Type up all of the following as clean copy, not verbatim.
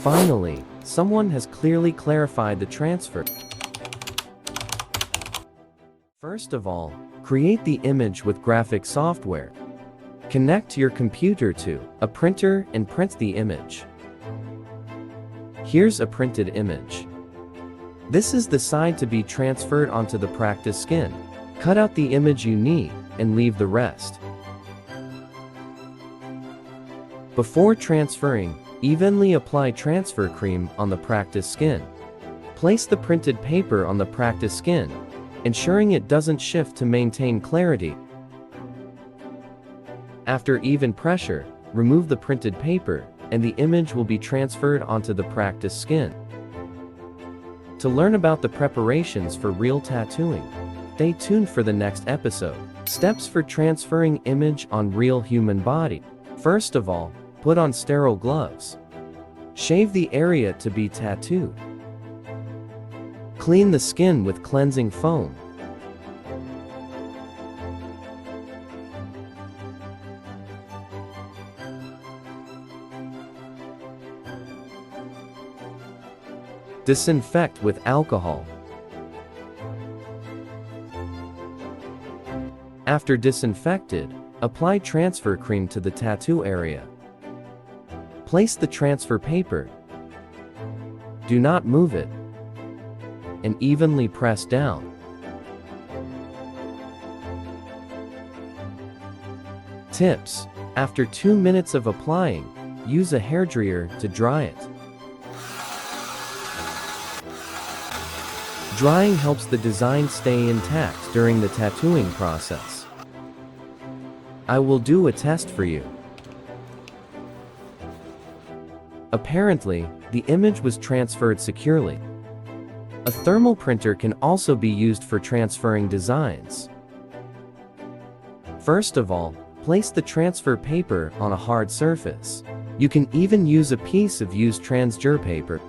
Finally, someone has clearly clarified the transfer. First of all, create the image with graphic software. Connect your computer to a printer and print the image. Here's a printed image. This is the side to be transferred onto the practice skin. Cut out the image you need and leave the rest. Before transferring, evenly apply transfer cream on the practice skin. Place the printed paper on the practice skin, ensuring it doesn't shift to maintain clarity. After even pressure, remove the printed paper, and the image will be transferred onto the practice skin. To learn about the preparations for real tattooing, stay tuned for the next episode. Steps for transferring image on real human body. First of all, put on sterile gloves. Shave the area to be tattooed. Clean the skin with cleansing foam. Disinfect with alcohol. After disinfected, apply transfer cream to the tattoo area. Place the transfer paper. Do not move it. And evenly press down. Tips: after 2 minutes of applying, use a hairdryer to dry it. Drying helps the design stay intact during the tattooing process. I will do a test for you. Apparently, the image was transferred securely. A thermal printer can also be used for transferring designs. First of all, place the transfer paper on a hard surface. You can even use a piece of used transfer paper.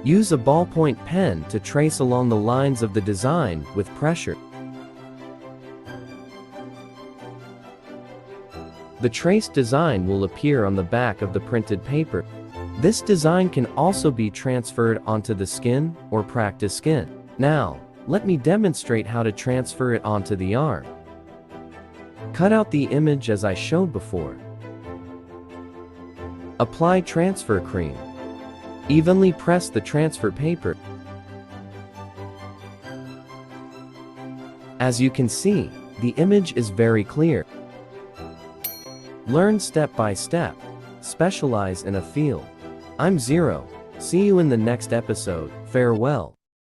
Use a ballpoint pen to trace along the lines of the design with pressure. The traced design will appear on the back of the printed paper. This design can also be transferred onto the skin or practice skin. Now, let me demonstrate how to transfer it onto the arm. Cut out the image as I showed before. Apply transfer cream. Evenly press the transfer paper. As you can see, the image is very clear. Learn step by step. Specialize in a field. I'm Zero. See you in the next episode. Farewell.